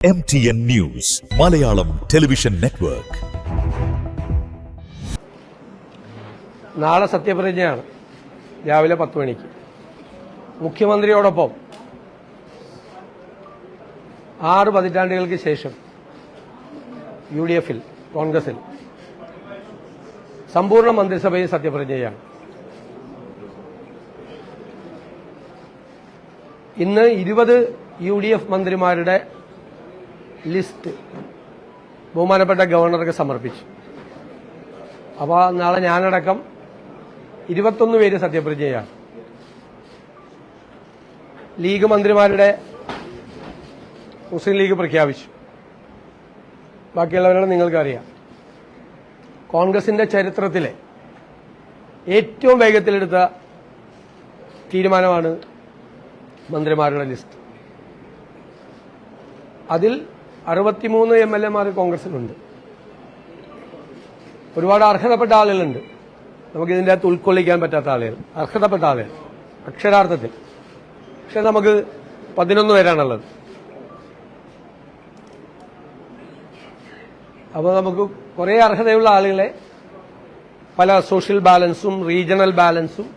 MTN News, Malayalam Television Network. നാളെ സത്യപ്രതിജ്ഞയാണ് രാവിലെ 10 മണിക്ക്. മുഖ്യമന്ത്രിയോടൊപ്പം 6 പതിറ്റാണ്ടുകൾക്ക് ശേഷം UDF-ൽ കോൺഗ്രസിൽ സമ്പൂർണ്ണ മന്ത്രിസഭയിൽ സത്യപ്രതിജ്ഞയാണ്. ഇന്ന് 20 UDF മന്ത്രിമാരുടെ ലിസ്റ്റ് ബഹുമാനപ്പെട്ട ഗവർണർക്ക് സമർപ്പിച്ചു. അപ്പോൾ നാളെ ഞാനടക്കം 21 പേര് സത്യപ്രതിജ്ഞയാണ്. ലീഗ് മന്ത്രിമാരുടെ മുസ്ലിം ലീഗ് പ്രഖ്യാപിച്ചു. ബാക്കിയുള്ളവരുടെ നിങ്ങൾക്കറിയാം. കോൺഗ്രസിന്റെ ചരിത്രത്തിലെ ഏറ്റവും വേഗത്തിലെടുത്ത തീരുമാനമാണ് മന്ത്രിമാരുടെ ലിസ്റ്റ്. അതിൽ 63 MLA-മാർ കോൺഗ്രസിലുണ്ട്. ഒരുപാട് അർഹതപ്പെട്ട ആളുകളുണ്ട്. നമുക്കിതിൻ്റെ അകത്ത് ഉൾക്കൊള്ളിക്കാൻ പറ്റാത്ത ആളുകൾ, അർഹതപ്പെട്ട ആളുകൾ അക്ഷരാർത്ഥത്തിൽ. പക്ഷെ നമുക്ക് 11 പേരാണുള്ളത്. അപ്പോൾ നമുക്ക് കുറേ അർഹതയുള്ള ആളുകളെ പല സോഷ്യൽ ബാലൻസും റീജിയണൽ ബാലൻസും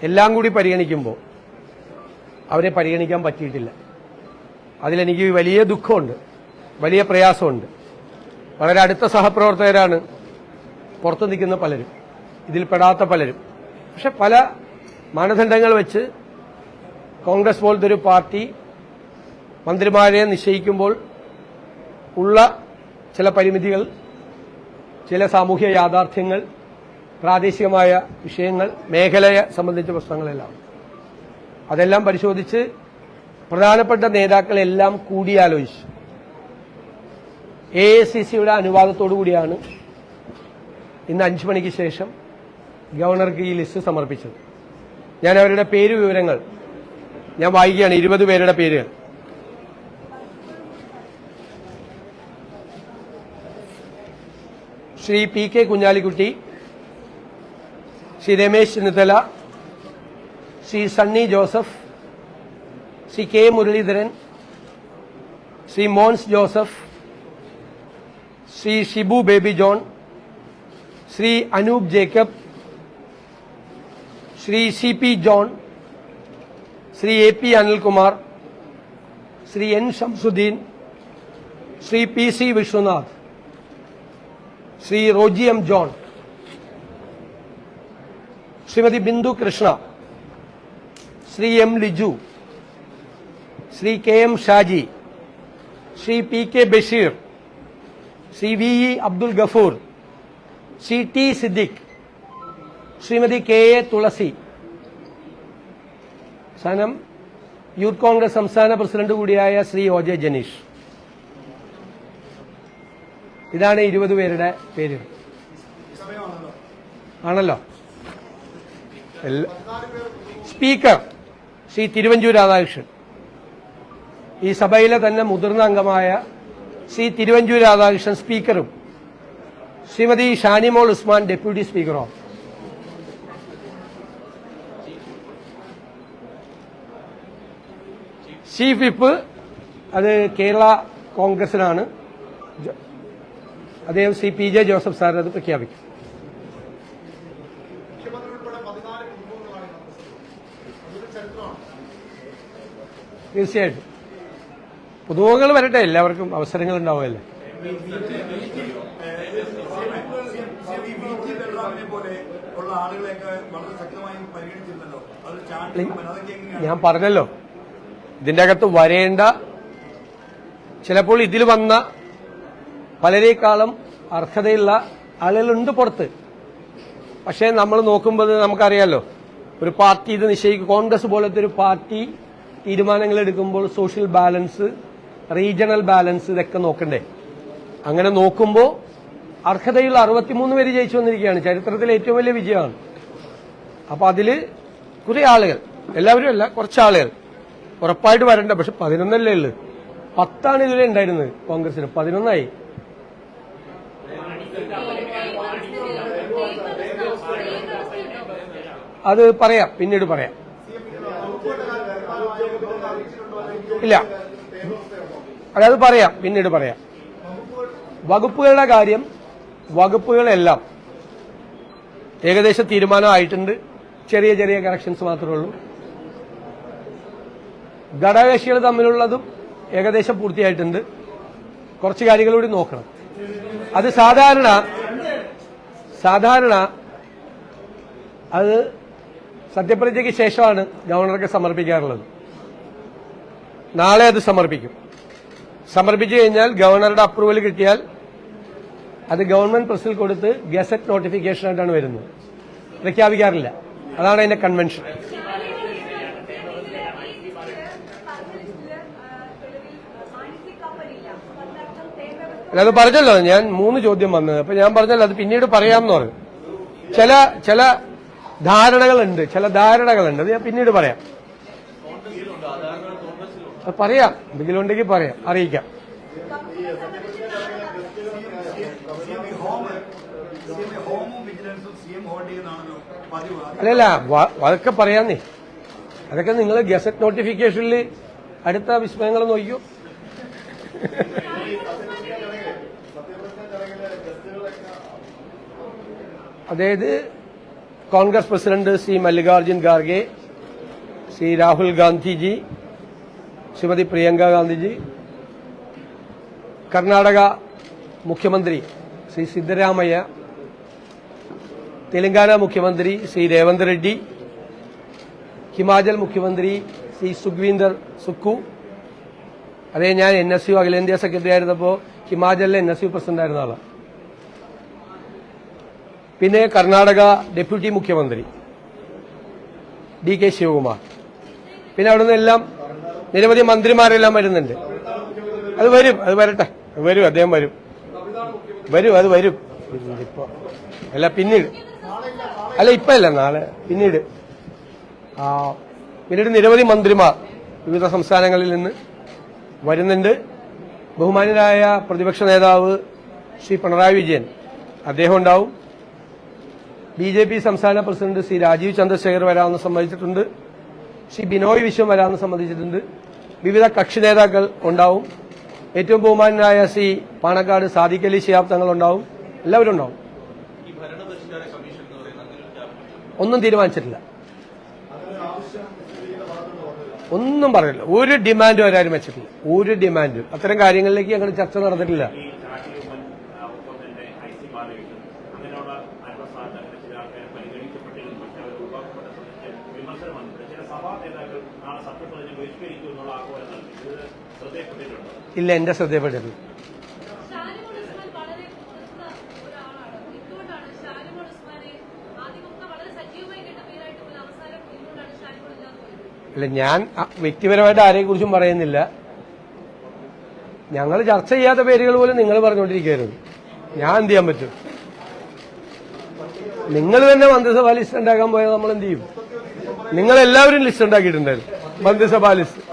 എല്ലാം കൂടി പരിഗണിക്കുമ്പോൾ അവരെ പരിഗണിക്കാൻ പറ്റിയിട്ടില്ല. അതിലെനിക്ക് വലിയ ദുഃഖമുണ്ട്, വലിയ പ്രയാസമുണ്ട്. വളരെ അടുത്ത സഹപ്രവർത്തകരാണ് പുറത്തു നിൽക്കുന്ന പലരും, ഇതിൽ പെടാത്ത പലരും. പക്ഷെ പല മാനദണ്ഡങ്ങൾ വെച്ച് കോൺഗ്രസ് പോലത്തെ ഒരു പാർട്ടി മന്ത്രിമാരെ നിശ്ചയിക്കുമ്പോൾ ഉള്ള ചില പരിമിതികൾ, ചില സാമൂഹ്യ യാഥാർത്ഥ്യങ്ങൾ, പ്രാദേശികമായ വിഷയങ്ങൾ, മേഖലയെ സംബന്ധിച്ച പ്രശ്നങ്ങളെല്ലാം അതെല്ലാം പരിശോധിച്ച് പ്രധാനപ്പെട്ട നേതാക്കളെല്ലാം കൂടിയാലോചിച്ചു AICCയുടെ അനുവാദത്തോടു കൂടിയാണ് ഇന്ന് 5 മണിക്ക് ശേഷം ഗവർണർക്ക് ഈ ലിസ്റ്റ് സമർപ്പിച്ചത്. ഞാൻ അവരുടെ പേര് വിവരങ്ങൾ ഞാൻ വായിക്കുകയാണ്. 20 പേരുടെ പേരുകൾ. Shri PK Kunhalikutty, Shri Ramesh Chennithala, Shri Sunny Joseph, Shri K Muraleedharan, Shri Mons Joseph, Shri Shibu Baby John, Shri Anoop Jacob, Shri CP John, Shri AP Anilkumar, Shri N Shamsuddin, Shri PC Vishwanath, Shri Roji M John, Shrimati Bindu Krishna, Shri M Liju, Shri KM Shaji, Shri PK Basheer, Shri VE Abdul Gafoor, Shri T Siddique, Shrimati KA Thulasi. സനം യൂത്ത് കോൺഗ്രസ് സംസ്ഥാന പ്രസിഡന്റ് കൂടിയായ ശ്രീ OJ ജനീഷ്. ഇതാണ് 20 പേരുടെ പേര്. ആണല്ലോ. സ്പീക്കർ ശ്രീ തിരുവഞ്ചൂർ രാധാകൃഷ്ണൻ. ഈ സഭയിലെ തന്നെ മുതിർന്ന അംഗമായ ശ്രീ തിരുവഞ്ചൂർ രാധാകൃഷ്ണൻ സ്പീക്കറും ശ്രീമതി ഷാനിമോൾ ഉസ്മാൻ ഡെപ്യൂട്ടി സ്പീക്കറോ. ചീഫ് വിപ്പ് അത് കേരള കോൺഗ്രസിനാണ്. അദ്ദേഹം ശ്രീ PJ ജോസഫ് സാർ അത് പ്രഖ്യാപിക്കും. തീർച്ചയായിട്ടും പുതുമുഖങ്ങൾ വരട്ടെ, എല്ലാവർക്കും അവസരങ്ങൾ ഉണ്ടാവുമല്ലേ. ഞാൻ പറഞ്ഞല്ലോ, ഇതിന്റെ അകത്ത് വരേണ്ട, ചിലപ്പോൾ ഇതിൽ വന്ന പലരേക്കാളും അർഹതയുള്ള ആളുകളുണ്ട് പുറത്ത്. പക്ഷേ നമ്മൾ നോക്കുമ്പോൾ നമുക്കറിയാലോ, ഒരു പാർട്ടി ഇത് നിശ്ചയിക്കും. കോൺഗ്രസ് പോലത്തെ ഒരു പാർട്ടി തീരുമാനങ്ങൾ എടുക്കുമ്പോൾ സോഷ്യൽ ബാലൻസ്, റീജിയണൽ ബാലൻസ് ഇതൊക്കെ നോക്കണ്ടേ. അങ്ങനെ നോക്കുമ്പോൾ അർഹതയുള്ള 63 പേര് ജയിച്ചു വന്നിരിക്കുകയാണ്. ചരിത്രത്തിലെ ഏറ്റവും വലിയ വിജയമാണ്. അപ്പൊ അതില് കുറെ ആളുകൾ, എല്ലാവരും അല്ല, കുറച്ച് ആളുകൾ ഉറപ്പായിട്ട് വരണ്ട. പക്ഷെ 11 ഉള്ളു. 10 ഇതുവരെ ഉണ്ടായിരുന്നത് കോൺഗ്രസിന്, 11 അത് പറയാം, പിന്നീട് പറയാം. ഇല്ല, അതായത് പറയാം, പിന്നീട് പറയാം. വകുപ്പുകളുടെ കാര്യം, വകുപ്പുകളെല്ലാം ഏകദേശം തീരുമാനമായിട്ടുണ്ട്. ചെറിയ ചെറിയ കറക്ഷൻസ് മാത്രമേ ഉള്ളൂ. ഘടകകക്ഷികൾ തമ്മിലുള്ളതും ഏകദേശം പൂർത്തിയായിട്ടുണ്ട്. കുറച്ച് കാര്യങ്ങൾ കൂടി നോക്കണം. അത് സാധാരണ അത് സത്യപ്രതിജ്ഞയ്ക്ക് ശേഷമാണ് ഗവർണർക്ക് സമർപ്പിക്കാറുള്ളത്. നാളെ അത് സമർപ്പിക്കും. സമർപ്പിച്ചു കഴിഞ്ഞാൽ ഗവർണറുടെ അപ്രൂവൽ കിട്ടിയാൽ അത് ഗവൺമെന്റ് പ്രസിൽ കൊടുത്ത് ഗസറ്റ് നോട്ടിഫിക്കേഷനായിട്ടാണ് വരുന്നത്. പ്രഖ്യാപിക്കാറില്ല. അതാണ് അതിന്റെ കൺവെൻഷൻ. അല്ല, അത് പറഞ്ഞല്ലോ, ഞാൻ 3 ചോദ്യം വന്നത്. അപ്പൊ ഞാൻ പറഞ്ഞല്ലോ അത് പിന്നീട് പറയാമെന്ന് പറഞ്ഞു. ചില ധാരണകളുണ്ട്, അത് ഞാൻ പിന്നീട് പറയാം. അത് പറയാം, എന്തെങ്കിലും ഉണ്ടെങ്കിൽ പറയാം, അറിയിക്കാം. അല്ലല്ല, അതൊക്കെ പറയാന്നേ. അതൊക്കെ നിങ്ങൾ ഗസറ്റ് നോട്ടിഫിക്കേഷനിൽ അടുത്ത വിസ്മയങ്ങൾ നോക്കിയോ. അതായത് കോൺഗ്രസ് പ്രസിഡന്റ് ശ്രീ മല്ലികാർജുൻ ഖാർഗെ, ശ്രീ രാഹുൽ ഗാന്ധിജി, ശ്രീമതി പ്രിയങ്ക ഗാന്ധിജി, കർണാടക മുഖ്യമന്ത്രി ശ്രീ സിദ്ധരാമയ്യ, തെലങ്കാന മുഖ്യമന്ത്രി ശ്രീ രേവന്ത് റെഡ്ഡി, ഹിമാചൽ മുഖ്യമന്ത്രി ശ്രീ സുഖ്വീന്ദർ സുഖു. അതേ, ഞാൻ NSU അഖിലേന്ത്യാ സെക്രട്ടറി ആയിരുന്നപ്പോൾ ഹിമാചലിലെ NSU പ്രസിഡന്റ് ആയിരുന്ന ആളാണ്. പിന്നെ കർണാടക ഡെപ്യൂട്ടി മുഖ്യമന്ത്രി DK ശിവകുമാർ. പിന്നെ അവിടെ നിന്നെല്ലാം നിരവധി മന്ത്രിമാരെല്ലാം വരുന്നുണ്ട്. അത് വരും, അത് വരട്ടെ, വരും, അദ്ദേഹം വരും, അത് വരും. ഇപ്പൊ അല്ല, പിന്നീട് അല്ല, ഇപ്പൊ അല്ല, നാളെ, പിന്നീട് നിരവധി മന്ത്രിമാർ വിവിധ സംസ്ഥാനങ്ങളിൽ നിന്ന് വരുന്നുണ്ട്. ബഹുമാന്യനായ പ്രതിപക്ഷ നേതാവ് ശ്രീ പിണറായി വിജയൻ, അദ്ദേഹം ഉണ്ടാവും. BJP സംസ്ഥാന പ്രസിഡന്റ് ശ്രീ രാജീവ് ചന്ദ്രശേഖർ വരാമെന്ന് സമ്മതിച്ചിട്ടുണ്ട്. ശ്രീ ബിനോയ് വിശ്വം വരാമെന്ന് സമ്മതിച്ചിട്ടുണ്ട്. വിവിധ കക്ഷി നേതാക്കൾ ഉണ്ടാവും. ഏറ്റവും ബഹുമാന്യനായ ശ്രീ പാണക്കാട് സാദിഖ് അലി ശിഹാബ് തങ്ങൾ ഉണ്ടാവും. എല്ലാവരും ഉണ്ടാവും. ഒന്നും തീരുമാനിച്ചിട്ടില്ല, ഒന്നും പറയില്ല. ഒരു ഡിമാൻഡും അവരാരും വെച്ചിട്ടില്ല, ഒരു ഡിമാൻഡും. അത്തരം കാര്യങ്ങളിലേക്ക് ഞങ്ങൾ ചർച്ച നടന്നിട്ടില്ല. ഇല്ല, എന്റെ ശ്രദ്ധയപ്പെട്ടിട്ടില്ല. ഇല്ല, ഞാൻ വ്യക്തിപരമായിട്ട് ആരെക്കുറിച്ചും പറയുന്നില്ല. ഞങ്ങൾ ചർച്ച ചെയ്യാത്ത പേരുകൾ പോലും നിങ്ങൾ പറഞ്ഞുകൊണ്ടിരിക്കുകയായിരുന്നു. ഞാൻ എന്ത് ചെയ്യാൻ പറ്റും? നിങ്ങൾ തന്നെ മന്ത്രിസഭാ ലിസ്റ്റ് ഉണ്ടാക്കാൻ പോയാൽ നമ്മൾ എന്ത് ചെയ്യും? നിങ്ങൾ എല്ലാവരും ലിസ്റ്റ് ഉണ്ടാക്കിയിട്ടുണ്ടായിരുന്നു, മന്ത്രിസഭാ ലിസ്റ്റ്.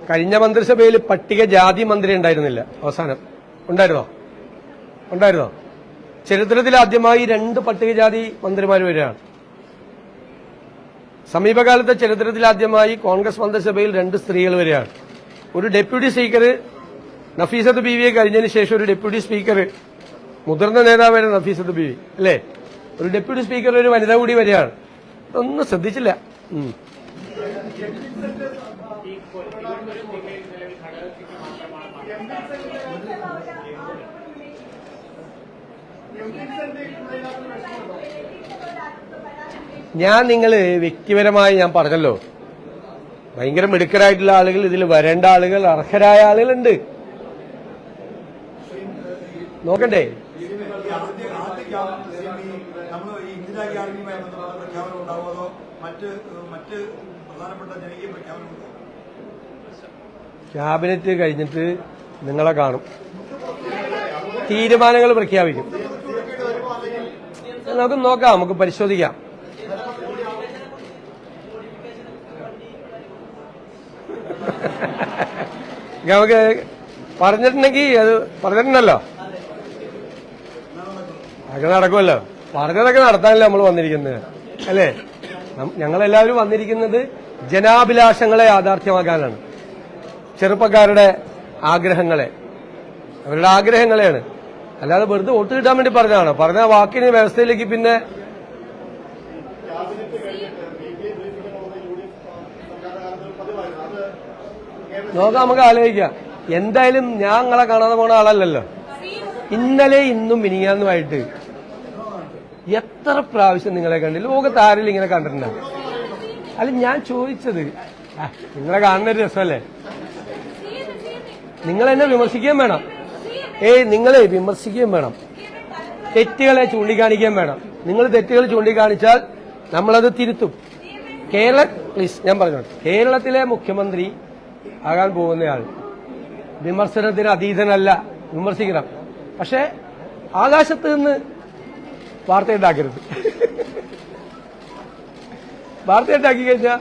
കഴിഞ്ഞ മന്ത്രിസഭയിൽ പട്ടികജാതി മന്ത്രി ഉണ്ടായിരുന്നില്ല. അവസാനം ഉണ്ടായിരുന്നോ? ചരിത്രത്തിൽ ആദ്യമായി 2 പട്ടികജാതി മന്ത്രിമാർ വരികയാണ്. സമീപകാലത്തെ ചരിത്രത്തിൽ ആദ്യമായി കോൺഗ്രസ് മന്ത്രിസഭയിൽ 2 സ്ത്രീകൾ വരികയാണ്. ഒരു ഡെപ്യൂട്ടി സ്പീക്കർ നഫീസത്ത് ബീവിയെ കഴിഞ്ഞതിന് ശേഷം ഒരു ഡെപ്യൂട്ടി സ്പീക്കർ, മുതിർന്ന നേതാവാണ് നഫീസത്ത് ബീവി അല്ലേ, ഒരു ഡെപ്യൂട്ടി സ്പീക്കർ ഒരു വനിത കൂടി വരികയാണ്. ഒന്നും ശ്രദ്ധിച്ചില്ല. ഞാൻ നിങ്ങൾ വ്യക്തിപരമായി ഞാൻ പറഞ്ഞല്ലോ, ഭയങ്കര മിടുക്കരായിട്ടുള്ള ആളുകൾ, ഇതിൽ വരേണ്ട ആളുകൾ, അർഹരായ ആളുകളുണ്ട്. നോക്കണ്ടേ? ക്യാബിനറ്റ് കഴിഞ്ഞിട്ട് നിങ്ങളെ കാണും, തീരുമാനങ്ങൾ പ്രഖ്യാപിക്കും. നമുക്ക് നോക്കാം, നമുക്ക് പരിശോധിക്കാം. നമുക്ക് പറഞ്ഞിട്ടുണ്ടെങ്കിൽ അത് പറഞ്ഞിട്ടുണ്ടല്ലോ, അതൊക്കെ നടക്കുമല്ലോ. പറഞ്ഞതൊക്കെ നടത്താനല്ലേ നമ്മൾ വന്നിരിക്കുന്നത്. അല്ലേ? ഞങ്ങളെല്ലാവരും വന്നിരിക്കുന്നത് ജനാഭിലാഷങ്ങളെ യാഥാർത്ഥ്യമാക്കാനാണ്. ചെറുപ്പക്കാരുടെ ആഗ്രഹങ്ങളെ, അവരുടെ ആഗ്രഹങ്ങളെയാണ്. അല്ലാതെ വെറുതെ വോട്ട് കിട്ടാൻ വേണ്ടി പറഞ്ഞതാണ്. പറഞ്ഞ വാക്കിന് വ്യവസ്ഥയിലേക്ക് പിന്നെ നോക്കാം, നമുക്ക് ആലോചിക്കാം. എന്തായാലും ഞാൻ നിങ്ങളെ കാണാതെ പോണ ആളല്ലല്ലോ. ഇന്നലെ ഇന്നും മിനിങ്ങാന്നുമായിട്ട് എത്ര പ്രാവശ്യം നിങ്ങളെ കണ്ടില്ല? ലോകത്ത് ആരെങ്കിലും ഇങ്ങനെ കണ്ടിട്ടുണ്ടോ? അല്ല, ഞാൻ ചോദിച്ചത് നിങ്ങളെ കാണുന്നൊരു രസമല്ലേ? നിങ്ങൾ എന്നെ വിമർശിക്കുകയും വേണം. നിങ്ങളെ വിമർശിക്കുകയും വേണം, തെറ്റുകളെ ചൂണ്ടിക്കാണിക്കുകയും വേണം. നിങ്ങൾ തെറ്റുകൾ ചൂണ്ടിക്കാണിച്ചാൽ നമ്മളത് തിരുത്തും. പ്ലീസ് ഞാൻ പറഞ്ഞോട്ടെ, കേരളത്തിലെ മുഖ്യമന്ത്രി ആകാൻ പോകുന്നയാൾ വിമർശനത്തിന് അതീതനല്ല. വിമർശിക്കണം, പക്ഷെ ആകാശത്ത് നിന്ന് വാർത്തയുണ്ടാക്കരുത്. വാർത്തയുണ്ടാക്കി കഴിഞ്ഞാൽ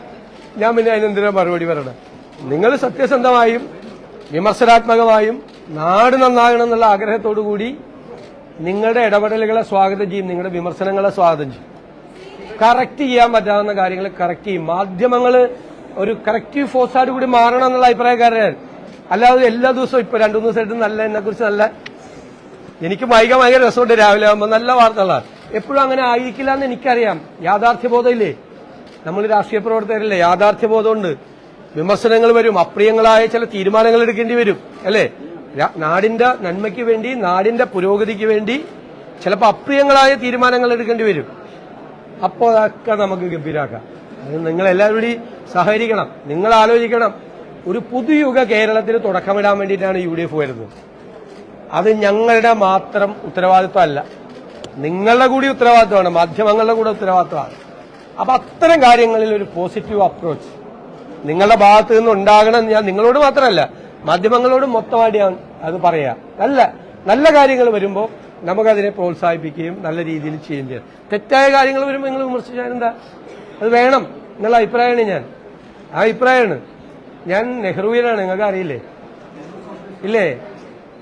ഞാൻ പിന്നെ അതിനെന്തിനാ മറുപടി പറയണം? നിങ്ങൾ സത്യസന്ധമായും വിമർശനാത്മകമായും നാട് നന്നാകണം എന്നുള്ള ആഗ്രഹത്തോടു കൂടി നിങ്ങളുടെ ഇടപെടലുകളെ സ്വാഗതം ചെയ്യും, നിങ്ങളുടെ വിമർശനങ്ങളെ സ്വാഗതം ചെയ്യും. കറക്റ്റ് ചെയ്യാൻ പറ്റാവുന്ന കാര്യങ്ങൾ കറക്റ്റ് ചെയ്യും. മാധ്യമങ്ങൾ ഒരു കറക്റ്റീവ് ഫോഴ്സായിട്ട് കൂടി മാറണം എന്നുള്ള അഭിപ്രായക്കാരൻ. അല്ലാതെ എല്ലാ ദിവസവും ഇപ്പൊ 2-3 ദിവസമായിട്ട് നല്ല എന്നെക്കുറിച്ച് നല്ല എനിക്ക് വായിക്കാൻ ഭയങ്കര രസമുണ്ട്. രാവിലെ ആകുമ്പോൾ നല്ല വാർത്തകളാണ്. എപ്പോഴും അങ്ങനെ ആയിരിക്കില്ല എന്ന് എനിക്കറിയാം. യാഥാർത്ഥ്യബോധമില്ലേ? നമ്മൾ രാഷ്ട്രീയ പ്രവർത്തകരല്ലേ? യാഥാർത്ഥ്യബോധമുണ്ട്. വിമർശനങ്ങൾ വരും, അപ്രിയങ്ങളായ ചില തീരുമാനങ്ങൾ എടുക്കേണ്ടി വരും, അല്ലേ? നാടിന്റെ നന്മയ്ക്ക് വേണ്ടി, നാടിന്റെ പുരോഗതിക്ക് വേണ്ടി ചിലപ്പോൾ അപ്രിയങ്ങളായ തീരുമാനങ്ങൾ എടുക്കേണ്ടി വരും. അപ്പോൾ അതൊക്കെ നമുക്ക് ഗംഭീരാക്കാം. അത് നിങ്ങളെല്ലാവരും സഹകരിക്കണം. നിങ്ങൾ ആലോചിക്കണം, ഒരു പുതുയുഗ കേരളത്തിന് തുടക്കമിടാൻ വേണ്ടിയിട്ടാണ് UDF വരുന്നത്. അത് ഞങ്ങളുടെ മാത്രം ഉത്തരവാദിത്വമല്ല, നിങ്ങളുടെ കൂടി ഉത്തരവാദിത്വമാണ്, മാധ്യമങ്ങളുടെ കൂടെ ഉത്തരവാദിത്വമാണ്. അപ്പൊ അത്തരം കാര്യങ്ങളിൽ ഒരു പോസിറ്റീവ് അപ്രോച്ച് നിങ്ങളുടെ ഭാഗത്ത് നിന്ന് ഉണ്ടാകണം. ഞാൻ നിങ്ങളോട് മാത്രമല്ല, മാധ്യമങ്ങളോട് മൊത്തമായിട്ട് ഞാൻ അത് പറയാം. നല്ല കാര്യങ്ങൾ വരുമ്പോൾ നമുക്കതിനെ പ്രോത്സാഹിപ്പിക്കുകയും നല്ല രീതിയിൽ ചെയ്യുകയും ചെയ്യാം. തെറ്റായ കാര്യങ്ങൾ വരുമ്പോൾ നിങ്ങൾ വിമർശിച്ചാൽ എന്താ? അത് വേണം എന്നുള്ള അഭിപ്രായമാണ് ഞാൻ. ആ അഭിപ്രായമാണ്. ഞാൻ നെഹ്റുവിയനാണ്, നിങ്ങൾക്ക് അറിയില്ലേ? ഇല്ലേ?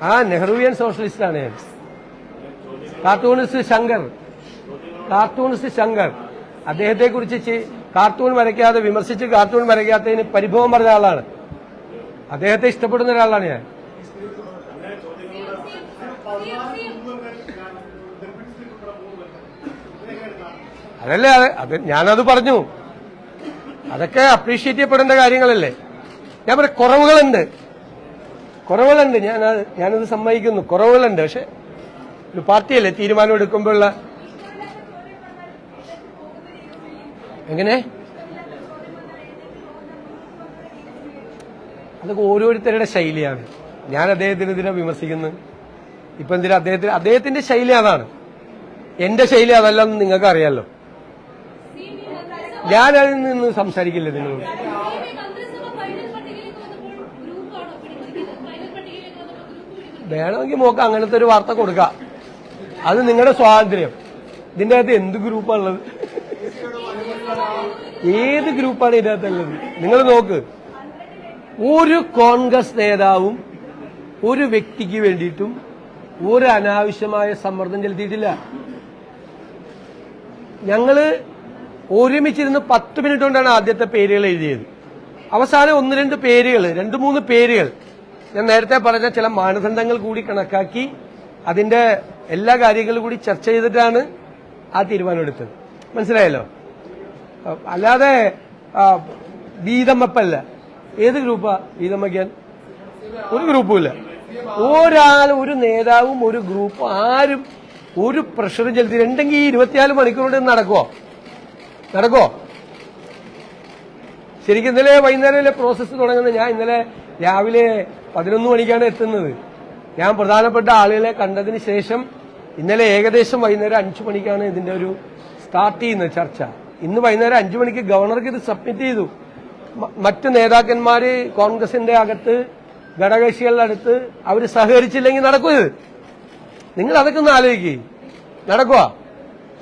ആ നെഹ്റുവിയൻ സോഷ്യലിസ്റ്റാണ് ഞാൻ. കാർട്ടൂണിസ്റ്റ് ശങ്കർ അദ്ദേഹത്തെക്കുറിച്ച് കാർട്ടൂൺ വരയ്ക്കാതെ വിമർശിച്ച് കാർട്ടൂൺ വരയ്ക്കാത്തതിന് പരിഭവം പറഞ്ഞ ആളാണ്. അദ്ദേഹത്തെ ഇഷ്ടപ്പെടുന്ന ഒരാളാണ് ഞാൻ. അതല്ലേ അത് ഞാനത് പറഞ്ഞു. അതൊക്കെ അപ്രീഷിയേറ്റ് ചെയ്യപ്പെടേണ്ട കാര്യങ്ങളല്ലേ? ഞാൻ പറയാം, കുറവുകളുണ്ട്. ഞാനത് സമ്മതിക്കുന്നു, കുറവുകളുണ്ട്. പക്ഷെ ഒരു പാർട്ടിയല്ലേ തീരുമാനം എടുക്കുമ്പോഴുള്ള എങ്ങനെ അതൊക്കെ ഓരോരുത്തരുടെ ശൈലിയാണ്. ഞാൻ അദ്ദേഹത്തിന് ഇതിനെ വിമർശിക്കുന്നു. ഇപ്പൊ എന്തിനാ അദ്ദേഹത്തിന്റെ ശൈലി അതാണ്. എന്റെ ശൈലി അതല്ലെന്ന് നിങ്ങൾക്ക് അറിയാലോ. ഞാൻ അതിൽ നിന്ന് സംസാരിക്കില്ല നിങ്ങളോട്. വേണമെങ്കിൽ നോക്കാം, അങ്ങനത്തെ ഒരു വാർത്ത കൊടുക്കാം. അത് നിങ്ങളുടെ സ്വാതന്ത്ര്യം. ഇതിന്റെ അകത്ത് എന്ത് ഗ്രൂപ്പാണുള്ളത്? ഏത് ഗ്രൂപ്പാണ് ഇതിനകത്തുള്ളത്? നിങ്ങൾ നോക്ക്, ഒരു കോൺഗ്രസ് നേതാവും ഒരു വ്യക്തിക്ക് വേണ്ടിയിട്ടും ഒരു അനാവശ്യമായ സമ്മർദ്ദം ചെലുത്തിയിട്ടില്ല. ഞങ്ങള് ഒരുമിച്ചിരുന്ന് 10 മിനിറ്റ് കൊണ്ടാണ് ആദ്യത്തെ പേരുകൾ എഴുതിയത്. അവസാനം 1-2 പേരുകൾ, 2-3 പേരുകൾ ഞാൻ നേരത്തെ പറഞ്ഞ ചില മാനദണ്ഡങ്ങൾ കൂടി കണക്കാക്കി അതിന്റെ എല്ലാ കാര്യങ്ങളും കൂടി ചർച്ച ചെയ്തിട്ടാണ് ആ തീരുമാനമെടുത്തത്. മനസ്സിലായല്ലോ? അല്ലാതെ വീതം വെപ്പല്ല. ഏത് ഗ്രൂപ്പാ വീതം വയ്ക്കാൻ? ഒരു ഗ്രൂപ്പുമില്ല. ഒരു നേതാവും ഒരു ഗ്രൂപ്പും ആരും ഒരു പ്രഷറും ചെലുത്തിയിട്ടുണ്ടെങ്കിൽ 24 മണിക്കൂർ കൊണ്ട് നടക്കുമോ? ശരിക്കും ഇന്നലെ വൈകുന്നേരം പ്രോസസ്സ് തുടങ്ങുന്നത്. ഞാൻ ഇന്നലെ രാവിലെ 11 മണിക്കാണ് എത്തുന്നത്. ഞാൻ പ്രധാനപ്പെട്ട ആളുകളെ കണ്ടതിന് ശേഷം ഇന്നലെ ഏകദേശം വൈകുന്നേരം 5 മണിക്കാണ് ഇതിന്റെ ഒരു സ്റ്റാർട്ട് ചെയ്യുന്നത് ചർച്ച. ഇന്ന് വൈകുന്നേരം 5 മണിക്ക് ഗവർണർക്ക് ഇത് സബ്മിറ്റ് ചെയ്തു. മറ്റ് നേതാക്കന്മാര് കോൺഗ്രസിന്റെ അകത്ത് ഘടകകക്ഷികളുടെ അടുത്ത് അവർ സഹകരിച്ചില്ലെങ്കിൽ നടക്കും ഇത്. നിങ്ങൾ അതൊക്കെ ഒന്ന് ആലോചിക്കുക. നടക്കുക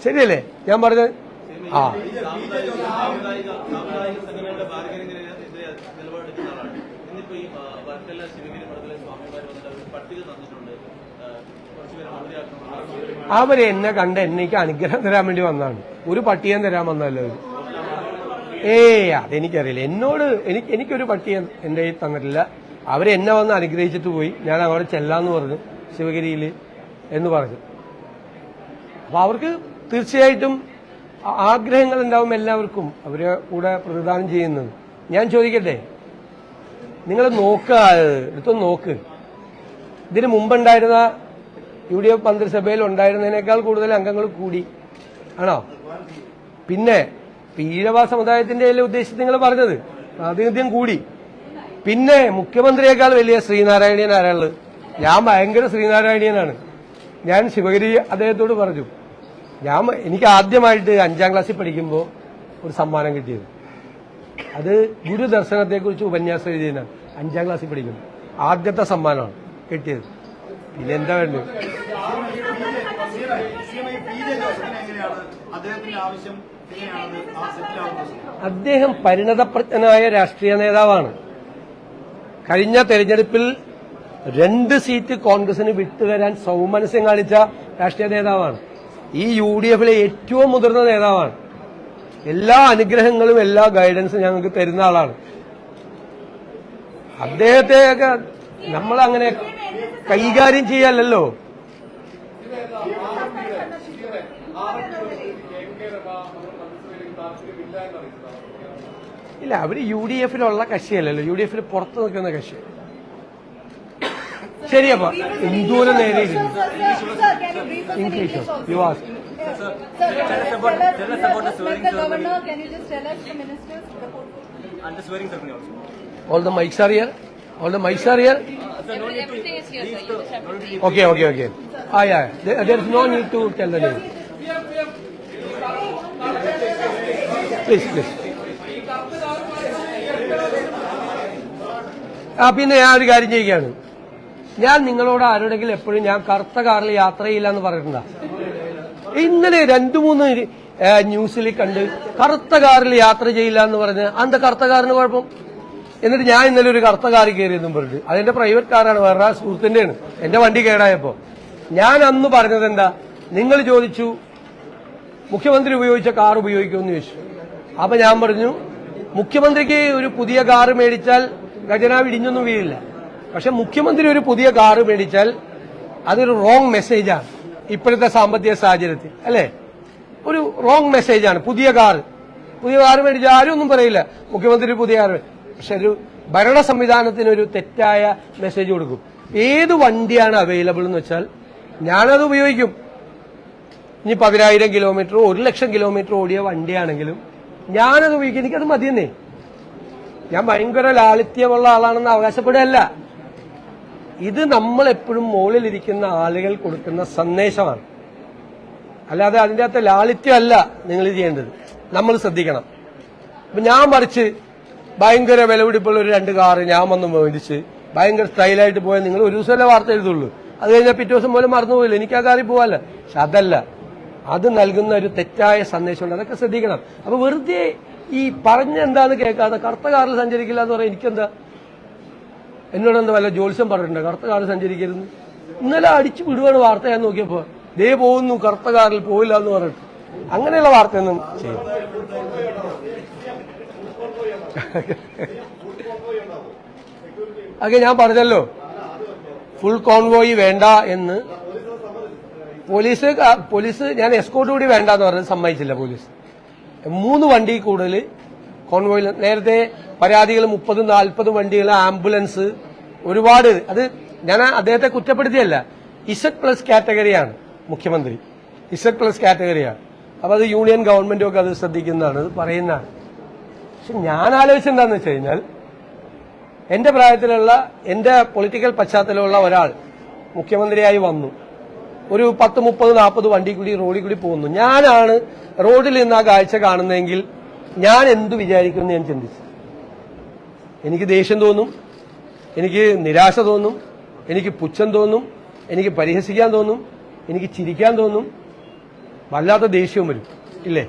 ശരിയല്ലേ ഞാൻ പറഞ്ഞത്? അവര് എന്നെ കണ്ട് എനിക്ക് അനുഗ്രഹം തരാൻ വേണ്ടി വന്നതാണ്. ഒരു പട്ടിയം തരാൻ വന്നല്ലോ അവര്. അതെനിക്കറിയില്ല. എനിക്കൊരു പട്ടിയം എന്റെ കയ്യിൽ തന്നിട്ടില്ല. അവരെന്നെ വന്ന് അനുഗ്രഹിച്ചിട്ട് പോയി. ഞാൻ അവിടെ ചെല്ലാന്ന് പറഞ്ഞു, ശിവഗിരിയിൽ എന്ന് പറഞ്ഞു. അപ്പൊ അവർക്ക് തീർച്ചയായിട്ടും ആഗ്രഹങ്ങൾ ഉണ്ടാവും എല്ലാവർക്കും, അവരെ കൂടെ പ്രതിദാനം ചെയ്യുന്നത്. ഞാൻ ചോദിക്കട്ടെ, നിങ്ങൾ എടുത്തൊന്ന് നോക്ക്. ഇതിന് മുമ്പുണ്ടായിരുന്ന UDF മന്ത്രിസഭയിൽ ഉണ്ടായിരുന്നതിനേക്കാൾ കൂടുതൽ അംഗങ്ങൾ കൂടി ആണോ? പിന്നെ ഈഴവ സമുദായത്തിന്റെ ഉദ്ദേശിച്ച് നിങ്ങൾ പറഞ്ഞത് പ്രാതിനിധ്യം കൂടി. പിന്നെ മുഖ്യമന്ത്രിയേക്കാൾ വലിയ ശ്രീനാരായണീയൻ ആരാളുള്ളത്? ഞാൻ ഭയങ്കര ശ്രീനാരായണീയനാണ്. ഞാൻ ശിവഗിരി അദ്ദേഹത്തോട് പറഞ്ഞു, എനിക്ക് ആദ്യമായിട്ട് 5ാം ക്ലാസ്സിൽ പഠിക്കുമ്പോൾ ഒരു സമ്മാനം കിട്ടിയത്, അത് ഗുരുദർശനത്തെക്കുറിച്ച് ഉപന്യാസം എഴുതിയതിനാണ്. 5ാം ക്ലാസ്സിൽ പഠിക്കുന്നു, ആദ്യത്തെ സമ്മാനമാണ് കിട്ടിയത്. പിന്നെ എന്താ വേണ്ടത്? അദ്ദേഹം പരിണതപ്രജ്ഞനായ രാഷ്ട്രീയ നേതാവാണ്. കഴിഞ്ഞ തെരഞ്ഞെടുപ്പിൽ 2 സീറ്റ് കോൺഗ്രസിന് വിട്ടുതരാൻ സൗമനസ്യം കാണിച്ച രാഷ്ട്രീയ നേതാവാണ്. ഈ UDFിലെ ഏറ്റവും മുതിർന്ന നേതാവാണ്. എല്ലാ അനുഗ്രഹങ്ങളും എല്ലാ ഗൈഡൻസും ഞങ്ങൾക്ക് തരുന്ന ആളാണ്. അദ്ദേഹത്തെയൊക്കെ നമ്മളങ്ങനെ കൈകാര്യം ചെയ്യാലല്ലോ. ഇല്ല, അവര് UDFിലുള്ള കക്ഷിയല്ലല്ലോ, UDFിൽ പുറത്തു നിൽക്കുന്ന കക്ഷി. ശരിയപ്പോ എന്തോരം നേരെ ഇംഗ്ലീഷോ use all the mics are here? All the mics are here? Everything is here, sir. You just have to read. Okay. Yeah. There is no need to tell the name. Please. പിന്നെ ഞാൻ ഒരു കാര്യം ചെയ്യുകയാണ്. ഞാൻ നിങ്ങളോട് ആരോടെങ്കിലും എപ്പോഴും ഞാൻ കറുത്ത കാറിൽ യാത്ര ചെയ്യില്ല എന്ന് പറഞ്ഞിട്ടുണ്ടാ? ഇന്നലെ 2-3 ന്യൂസിൽ കണ്ട് കറുത്ത കാറിൽ യാത്ര ചെയ്യില്ല എന്ന് പറഞ്ഞ് അന്ത കറുത്ത കാറിന് കുഴപ്പം. എന്നിട്ട് ഞാൻ ഇന്നലെ ഒരു കറുത്ത കാറിൽ കയറിയെന്നും പറഞ്ഞു. അതെന്റെ പ്രൈവറ്റ് കാറാണ്, വേറെ സുഹൃത്തിന്റെയാണ്. എന്റെ വണ്ടി കേടായപ്പോ ഞാൻ അന്ന് പറഞ്ഞത് എന്താ? നിങ്ങൾ ചോദിച്ചു മുഖ്യമന്ത്രി ഉപയോഗിച്ച കാർ ഉപയോഗിക്കുമെന്ന് ചോദിച്ചു. അപ്പൊ ഞാൻ പറഞ്ഞു, മുഖ്യമന്ത്രിക്ക് ഒരു പുതിയ കാറ് മേടിച്ചാൽ ഖജനാവ് ഇടിഞ്ഞൊന്നും വീഴില്ല. പക്ഷെ മുഖ്യമന്ത്രി ഒരു പുതിയ കാറ് മേടിച്ചാൽ അതൊരു റോങ് മെസ്സേജാണ് ഇപ്പോഴത്തെ സാമ്പത്തിക സാഹചര്യത്തിൽ, അല്ലെ? ഒരു റോങ് മെസ്സേജാണ്. പുതിയ കാറ് മേടിച്ചാൽ ആരും ഒന്നും പറയില്ല, മുഖ്യമന്ത്രി പുതിയ കാറ്. പക്ഷെ ഒരു ഭരണ സംവിധാനത്തിന് ഒരു തെറ്റായ മെസ്സേജ് കൊടുക്കും. ഏത് വണ്ടിയാണ് അവൈലബിൾ എന്ന് വെച്ചാൽ ഞാനത് ഉപയോഗിക്കും. ഇനി 10,000 കിലോമീറ്റർ 1,00,000 കിലോമീറ്റർ ഓടിയ വണ്ടിയാണെങ്കിലും ഞാനത് ഉപയോഗിക്കും. എനിക്കത് മതിയെന്നേ. ഞാൻ ഭയങ്കര ലാളിത്യമുള്ള ആളാണെന്ന് അവകാശപ്പെടുകയല്ല. ഇത് നമ്മളെപ്പോഴും മുകളിലിരിക്കുന്ന ആളുകൾ കൊടുക്കുന്ന സന്ദേശമാണ്. അല്ലാതെ അതിൻ്റെ അകത്ത് ലാളിത്യമല്ല നിങ്ങൾ ചെയ്യേണ്ടത്. നമ്മൾ ശ്രദ്ധിക്കണം. അപ്പൊ ഞാൻ മറിച്ച് ഭയങ്കര വിലപിടിപ്പുള്ള ഒരു 2 കാറ് ഞാൻ വന്ന് മേടിച്ച് ഭയങ്കര സ്റ്റൈലായിട്ട് പോയാൽ നിങ്ങൾ ഒരു ദിവസമല്ലേ വാർത്ത എഴുതുള്ളൂ. അത് കഴിഞ്ഞാൽ പിറ്റേ ദിവസം പോലും മറന്നുപോയില്ല, എനിക്ക് ആ കാറിൽ പോവാല്ല. പക്ഷെ അതല്ല, അത് നൽകുന്ന ഒരു തെറ്റായ സന്ദേശമുണ്ട്. അതൊക്കെ ശ്രദ്ധിക്കണം. അപ്പൊ വെറുതെ ഈ പറഞ്ഞെന്താന്ന് കേൾക്കാതെ കറുത്ത കാറിൽ സഞ്ചരിക്കില്ല എന്ന് പറയാൻ എനിക്കെന്താ? എന്നോടെന്താ വല്ല ജോത്സ്യം പറഞ്ഞിട്ടുണ്ട് കറുത്ത കാറിൽ സഞ്ചരിക്കരുത്? ഇന്നലെ അടിച്ചു വിടുവാണ് വാർത്ത. ഞാൻ നോക്കിയപ്പോ ദേ പോകുന്നു കറുത്ത കാറിൽ പോയില്ല എന്ന് പറഞ്ഞിട്ട്. അങ്ങനെയുള്ള വാർത്തയൊന്നും ചെയ്യും. അതൊക്കെ ഞാൻ പറഞ്ഞല്ലോ, ഫുൾ കോൺവോയ് വേണ്ട എന്ന്. പോലീസ് ഞാൻ എസ്കോർട്ട് കൂടി വേണ്ടെന്ന് പറഞ്ഞത് സമ്മതിച്ചില്ല പോലീസ്. 3 വണ്ടി കൂടുതൽ കോൺവോയിൽ. നേരത്തെ പരാതികൾ 30-40 വണ്ടികൾ, ആംബുലൻസ് ഒരുപാട്. അത് ഞാൻ അദ്ദേഹത്തെ കുറ്റപ്പെടുത്തിയല്ല. Z+ കാറ്റഗറിയാണ് മുഖ്യമന്ത്രി, Z+ കാറ്റഗറിയാണ്. അപ്പൊ അത് യൂണിയൻ ഗവൺമെന്റും ഒക്കെ അത് ശ്രദ്ധിക്കുന്നതാണ്, അത് പറയുന്നതാണ്. പക്ഷെ ഞാൻ ആലോചിച്ചെന്താന്ന് വെച്ച് കഴിഞ്ഞാൽ, എന്റെ പ്രായത്തിലുള്ള എന്റെ പൊളിറ്റിക്കൽ പശ്ചാത്തലമുള്ള ഒരാൾ മുഖ്യമന്ത്രിയായി വന്നു, ഒരു 10-30-40 വണ്ടി കൂടി റോഡിൽ കൂടി പോകുന്നു. ഞാനാണ് റോഡിൽ നിന്ന് ആ കാഴ്ച കാണുന്നതെങ്കിൽ ഞാൻ എന്തു വിചാരിക്കുമെന്ന് ഞാൻ ചിന്തിച്ചു. എനിക്ക് ദേഷ്യം തോന്നും, എനിക്ക് നിരാശ തോന്നും, എനിക്ക് പുച്ഛം തോന്നും, എനിക്ക് പരിഹസിക്കാൻ തോന്നും, എനിക്ക് ചിരിക്കാൻ തോന്നും, വല്ലാത്ത ദേഷ്യവും വരും, ഇല്ലേ?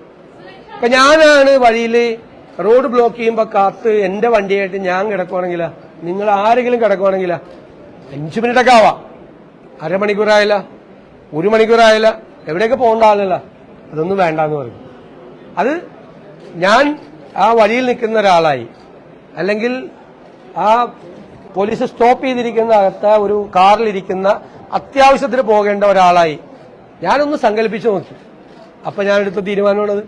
അപ്പൊ ഞാനാണ് വഴിയിൽ റോഡ് ബ്ലോക്ക് ചെയ്യുമ്പോ കാത്ത് എന്റെ വണ്ടിയായിട്ട് ഞാൻ കിടക്കുവാണെങ്കിലാ, നിങ്ങൾ ആരെങ്കിലും കിടക്കുവാണെങ്കിലാ 5 മിനിറ്റൊക്കെ ആവാം, അരമണിക്കൂറായില്ല, 1 മണിക്കൂറായില്ല, എവിടെയൊക്കെ പോകേണ്ട ആളല്ല, അതൊന്നും വേണ്ടെന്ന് പറയും. അത് ഞാൻ ആ വഴിയിൽ നിൽക്കുന്ന ഒരാളായി, അല്ലെങ്കിൽ ആ പോലീസ് സ്റ്റോപ്പ് ചെയ്തിരിക്കുന്ന അകത്ത് ഒരു കാറിലിരിക്കുന്ന അത്യാവശ്യത്തിന് പോകേണ്ട ഒരാളായി ഞാനൊന്ന് സങ്കല്പിച്ചു നോക്കി. അപ്പൊ ഞാൻ എടുത്ത തീരുമാനമാണത്.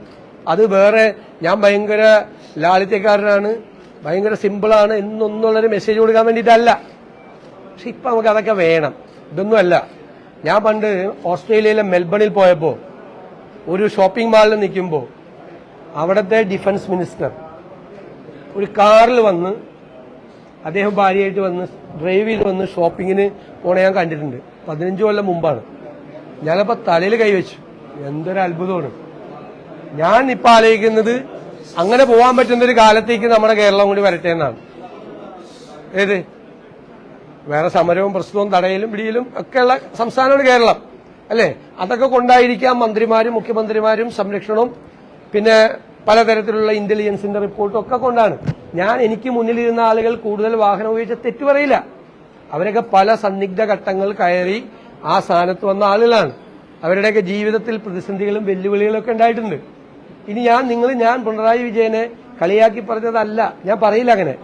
അത് വേറെ ഞാൻ ഭയങ്കര ലാളിത്യക്കാരനാണ്, ഭയങ്കര സിമ്പിളാണ് എന്നൊന്നുള്ളൊരു മെസ്സേജ് കൊടുക്കാൻ വേണ്ടിയിട്ടല്ല. പക്ഷെ ഇപ്പൊ നമുക്ക് അതൊക്കെ വേണം. ഇതൊന്നുമല്ല. ഞാൻ പണ്ട് ഓസ്ട്രേലിയയിലെ മെൽബണിൽ പോയപ്പോൾ ഒരു ഷോപ്പിംഗ് മാളിൽ നിൽക്കുമ്പോൾ അവിടുത്തെ ഡിഫൻസ് മിനിസ്റ്റർ ഒരു കാറിൽ വന്ന്, അദ്ദേഹം ഭാര്യയായിട്ട് വന്ന് ഡ്രൈവ് ചെയ്ത് വന്ന് ഷോപ്പിങ്ങിന് പോണ ഞാൻ കണ്ടിട്ടുണ്ട്. 15 കൊല്ലം മുമ്പാണ്. ഞാനപ്പോ തലയിൽ കൈവച്ചു. എന്തൊരു അത്ഭുതമാണ്. ഞാൻ ഇപ്പൊ ആലോചിക്കുന്നത് അങ്ങനെ പോകാൻ പറ്റുന്ന ഒരു കാലത്തേക്ക് നമ്മുടെ കേരളം കൂടി വരട്ടെ എന്നാണ്. ഏത് വേറെ സമരവും പ്രശ്നവും തടയലും പിടിയിലും ഒക്കെയുള്ള സംസ്ഥാനമാണ് കേരളം, അല്ലേ? അതൊക്കെ കൊണ്ടായിരിക്കാം മന്ത്രിമാരും മുഖ്യമന്ത്രിമാരും സംരക്ഷണവും പിന്നെ പലതരത്തിലുള്ള ഇന്റലിജൻസിന്റെ റിപ്പോർട്ടും ഒക്കെ കൊണ്ടാണ്. ഞാൻ എനിക്ക് മുന്നിലിരുന്ന ആളുകൾ കൂടുതൽ വാഹനം ഉപയോഗിച്ച തെറ്റു പറയില്ല. അവരൊക്കെ പല സന്നിഗ്ധ ഘട്ടങ്ങൾ കയറി ആ സ്ഥാനത്ത് വന്ന ആളുകളാണ്. അവരുടെയൊക്കെ ജീവിതത്തിൽ പ്രതിസന്ധികളും വെല്ലുവിളികളും ഒക്കെ ഉണ്ടായിട്ടുണ്ട്. ഇനി ഞാൻ പിണറായി വിജയനെ കളിയാക്കി പറഞ്ഞതല്ല, ഞാൻ പറയില്ല അങ്ങനെ.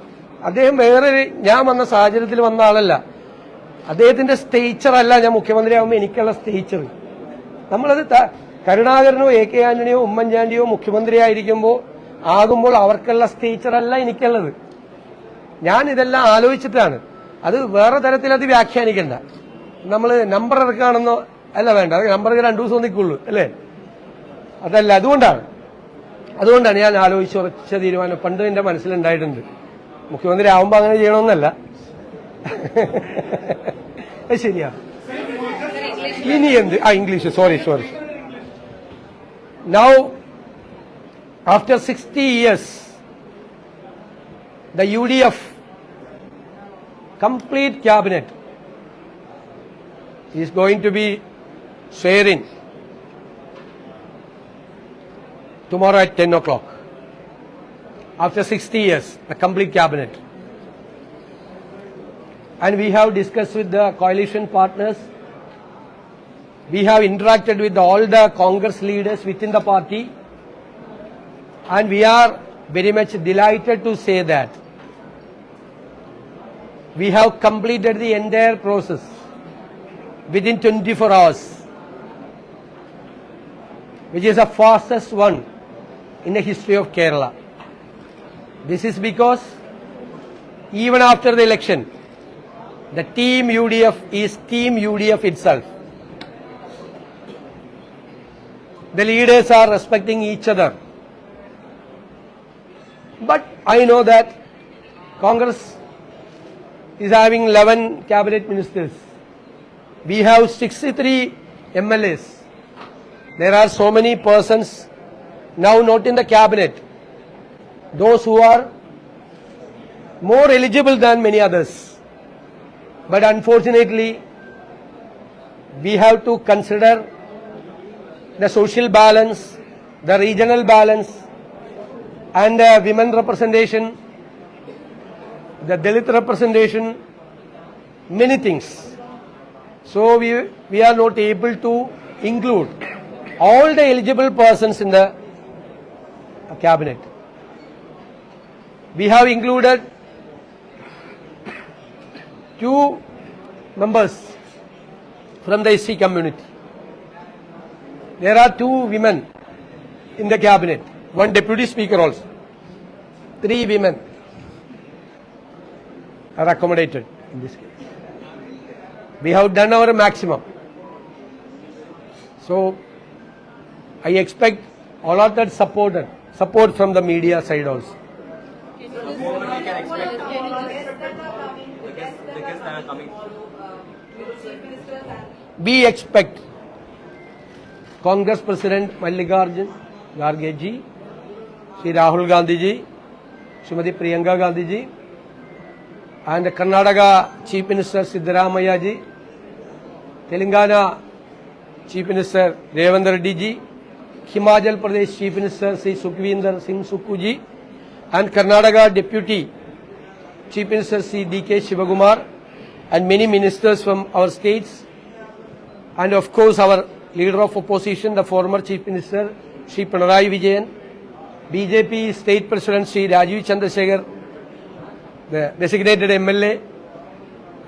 അദ്ദേഹം വേറൊരു ഞാൻ വന്ന സാഹചര്യത്തിൽ വന്ന ആളല്ല. അദ്ദേഹത്തിന്റെ സ്റ്റേച്ചർ അല്ല ഞാൻ മുഖ്യമന്ത്രിയാകുമ്പോൾ എനിക്കുള്ള സ്റ്റേച്ചർ. നമ്മളത് കരുണാകരനോ എ കെ ആന്റണിയോ ഉമ്മൻചാണ്ടിയോ മുഖ്യമന്ത്രിയായിരിക്കുമ്പോൾ അവർക്കുള്ള സ്റ്റേച്ചർ അല്ല എനിക്കുള്ളത്. ഞാൻ ഇതെല്ലാം ആലോചിച്ചിട്ടാണ്. അത് വേറെ തരത്തിൽ അത് വ്യാഖ്യാനിക്കണ്ട. നമ്മൾ നമ്പർ ഇറക്കുകയാണെന്നോ അല്ല, വേണ്ട. അത് നമ്പർ 2 ദിവസം നിൽക്കുള്ളൂ, അല്ലേ? അതല്ല. അതുകൊണ്ടാണ് ഞാൻ ആലോചിച്ച് ഉറച്ച തീരുമാനം പണ്ട് എന്റെ മനസ്സിലുണ്ടായിട്ടുണ്ട്. മുഖ്യമന്ത്രി ആവുമ്പോൾ അങ്ങനെ ചെയ്യണമെന്നല്ല. ശരിയാ. ഇനി എന്ത് English, sorry. Now, after 60 years, the UDF complete cabinet is going to be swearing tomorrow at 10 o'clock. After 60 years, the complete cabinet. And we have discussed with the coalition partners. We have interacted with all the Congress leaders within the party, and we are very much delighted to say that we have completed the entire process within 24 hours, which is the fastest one in the history of Kerala. This is because even after the election, the team UDF is team UDF itself. The leaders are respecting each other. But I know that Congress is having 11 cabinet ministers. We have 63 MLAs. There are so many persons now not in the cabinet. Those who are more eligible than many others. But unfortunately, we have to consider the social balance, the regional balance, and women representation, the Dalit representation, many things. So we are not able to include all the eligible persons in the cabinet. We have included 2 members from the SC community. There are 2 women in the cabinet, 1 deputy speaker also. 3 women are accommodated in this case. We have done our maximum. So I expect all of that support from the media side also. We expect Congress President Mallikarjun Kharge ji, Shri Rahul Gandhi ji, Srimati Priyanka Gandhi ji, and Karnataka Chief Minister Siddaramaiah ji, Telangana Chief Minister Revant Reddy ji, Himachal Pradesh Chief Minister Sri Sukhvinder Singh Sukhu ji, and Karnataka Deputy Chief Minister Sri D.K. Shivakumar, and many ministers from our states and of course our leader of opposition, the former Chief Minister, Shri Pinarayi Vijayan, BJP State President Shri Rajiv Chandrasekhar, the designated MLA,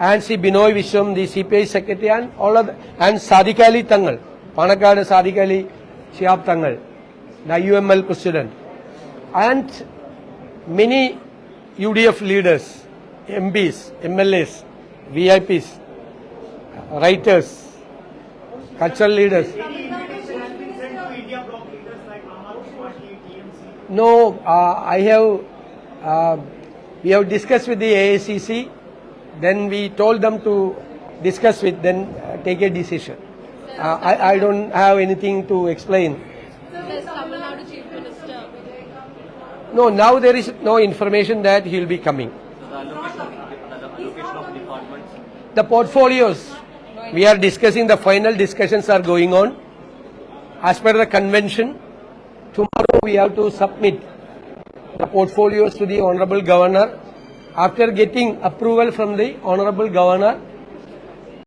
and Shri Binoy Vishwam, the CPI Secretary, and all of and Sadiq Ali Tangal, Panakkad Sadiq Ali Shihab Tangal, the UML President, and many UDF leaders, MPs, MLAs, VIPs, writers, cultural leaders. No, we have discussed with the AICC, then we told them to discuss with, then take a decision. I don't have anything to explain. There's Tamil Nadu Chief Minister. No, now there is no information that he will be coming. The allocation of departments. The portfolios, we are discussing, the final discussions are going on. As per the convention, tomorrow we have to submit the portfolios to the Honorable Governor. After getting approval from the Honorable Governor,